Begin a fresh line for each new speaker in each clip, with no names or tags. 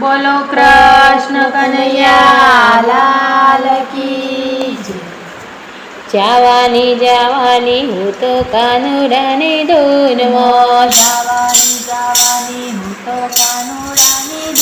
બોલો કૃષ્ણ કનૈયા લાલ કી જય।
જાવાની જાવાની હું તો કાનુડાની ધૂનમાં,
જાવાની જાવાની હું તો કાનુડાની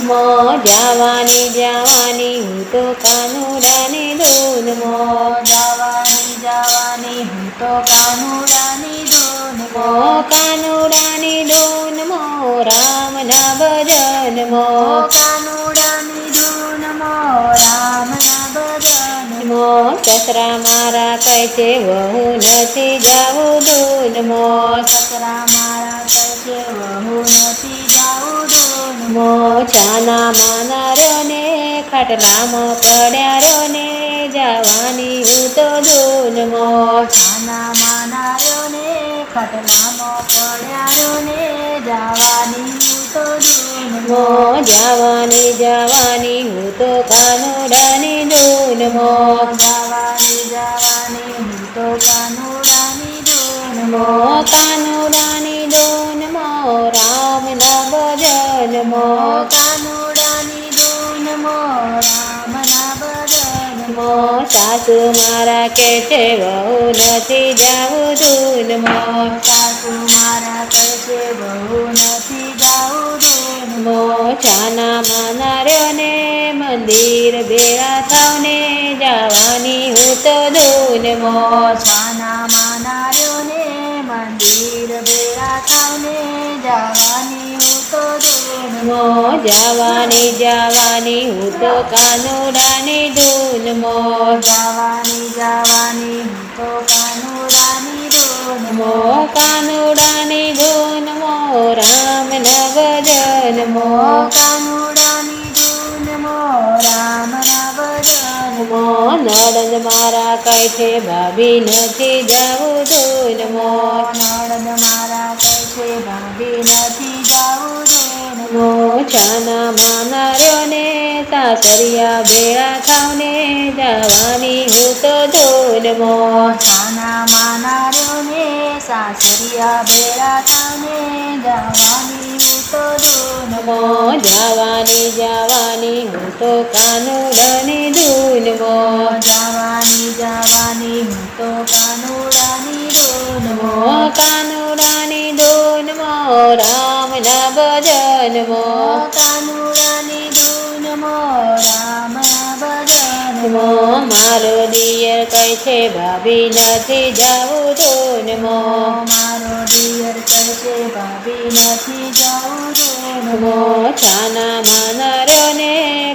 મોં
ધૂનમાં,
જાવાની જાવાની હું તો કાનુડાની ધૂનમાં,
જાવાની જાવાની હું તો કાનુડાની
મોં
ધૂનમાં,
કાનુડાની ધૂનમાં રામના ભજનમાં,
કાનુડાની ધૂનમાં રામના ભજનમાં,
સસરા મારા કહે છે વહુ નથી જાવું ધૂનમાં,
સસરા મારા કહે છે વહુ નથી જાવું ધૂનમાં,
છાના માના રહ્યો ને ખાટલામાં પડ્યા રહ્યો ને જવાની હું તો ધૂનમાં,
છાના માના રહ્યો ને ખાટલામાં પડ્યા રહ્યો ને જવાની હું તો ધૂનમાં,
જવાની જવાની હું તો કાનુડાની ધૂનમાં,
જવાની જવાની હું તો કાનુડાની ધૂનમાં,
કાનુડાની ધૂનમાં રામના ભજનમાં,
કાનુડાની ધૂનમાં રામના ભજનમાં,
સાસુ મારા કે છે વહુ નથી જાવું ધૂનમાં,
સાસુ મારા કહે છે વહુ નથી જાવું ધૂનમાં,
છાના માના રહ્યો ને મંદિર ભેળા થાવ ને જવાની હું તો ધૂનમાં,
છાના માના રહ્યો ને મંદિર ભેળા થાવ ને જવાની હું તો ધૂનમાં,
જવાની જવાની હું તો કાનુડાની ધૂનમાં,
જવાની જવાની હું તો કાનુડાની ધૂનમાં,
કાનુડાની ધૂનમાં રામના ભજનમાં,
કાનુડાની ધૂનમાં રામના ભજનમાં,
નડદ મારા કહે છે ભાભી નથી જાવું ધૂનમાં,
નણંદ મારા કહે છે ભાભી નથી જાવું ધૂનમાં,
છાના માના રહ્યો ને સાસરિયા ભેળા થાવ ને જવાની હું તો ધૂનમાં,
છાના માના રહ્યો ને સાસરિયા ભેળા થાવ ને જવાની હું તો ધૂનમાં,
જવાની જવાની હું તો કાનુડાની ધૂનમાં,
જવાની જવાની હું તો કાનુડાની ધૂનમાં,
કાનુડાની ધૂનમાં રામના ભજનમાં,
કાનુડાની ધૂનમાં રામના ભજનમાં,
મારો દિયર કહે છે ભાભી નથી જાવું ધૂનમાં,
મારો દિયર કહે છે ભાભી નથી જાવું ધૂનમાં,
છાના માના રહ્યો ને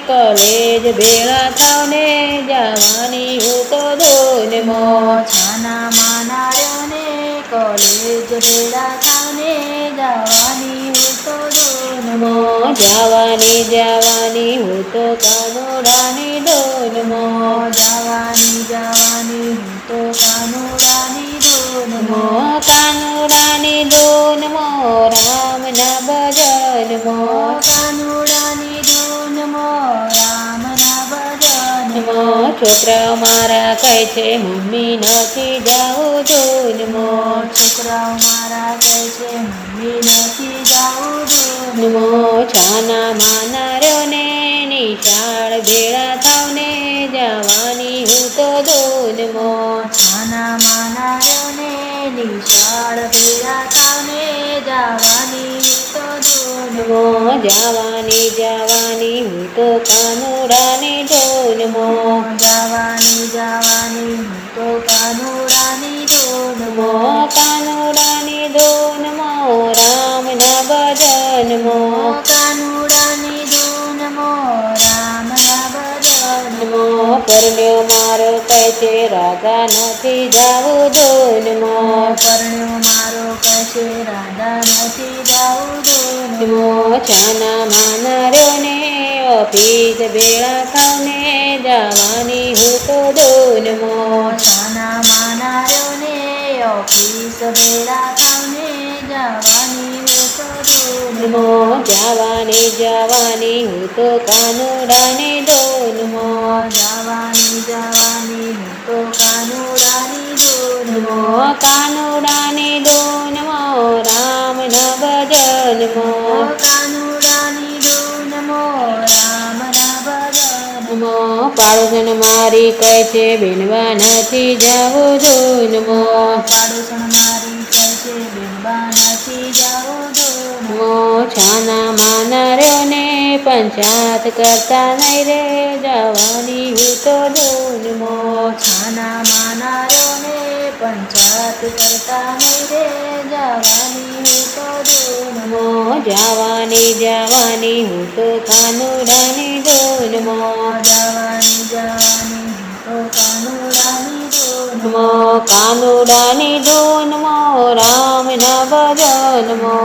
કલેજ ભેળા થાવ ને જવાની હું તો ધૂનમાં,
છાના માના રહ્યો ને કોલેજ ભેળા થાવ ને જવાની હું તો ધૂનમાં,
જવાની જવાની હું તો કાનુડાની ધૂનમાં,
જવાની જવાની હું તો કાનુડાની ધૂનમાં,
કાનુડાની ધૂનમાં રામના ભજનમાં,
કાનુડાની ધૂનમાં રામના ભજનમાં,
છોકરાઓ મારા કહે છે મમ્મી નથી જાવું ધૂનમાં,
છોકરાઓ મારા કહે છે મમ્મી નથી જાવું ધૂનમાં,
છાના માના રહ્યો ને નિશાળ ભેળા થાવ ને જવાની હું તો ધૂનમાં,
છાના માના રહ્યો ને નિશાળ ભેળા થાવ ને જવાની હું તો ધૂનમાં,
જવાની જવાની હું તો કાનુડાની ધૂનમાં,
જવાની જવાની હું તો કાનુડાની ધૂનમાં,
કાનુડાની ધૂનમાં રામના ભજનમાં,
કાનુડાની ધૂનમાં રામના ભજનમાં,
પરણ્યો મારો કહે છે રાધા નથી જાવું ધૂનમાં,
પરણ્યો મારો કહે છે રાધા નથી જાવું ધૂનમાં,
છાના માના રહ્યો ને ઓફિસ ભેળા થાવ ને જવાની હું તો ધૂનમાં,
છાના માના રહ્યો ને ઓફિસ ભેળા થાવ ને જવાની હું તો ધૂનમાં,
જવાની જવાની હું તો કાનુડાની ધૂનમાં,
જવાની જવાની હું તો કાનુડાની ધૂનમાં,
કાનુડાની ધૂનમાં રામના ભજનમાં,
કાનુડાની ધૂનમાં
પાડોશન મારી કહે છે બેનવા નથી જાવું ધૂનમો
પાડોશણ મારી કહે છે બેનબા નથી જાવું ધૂનમો
મો છાના માના રહ્યો ને પંચાયત કરતા નહીં રે જવાની હું તો ધૂનમો
છાના માના રહ્યો ને પંચાયત કરતા નહીં રે જવાની હું તો ધૂનમો
જવાની હું તો કાનુડાની ધૂનમો
જવાની હું તો કાનુડાની ધૂનમો
કાનુડાની ધૂનમો રામ ના ભજનમો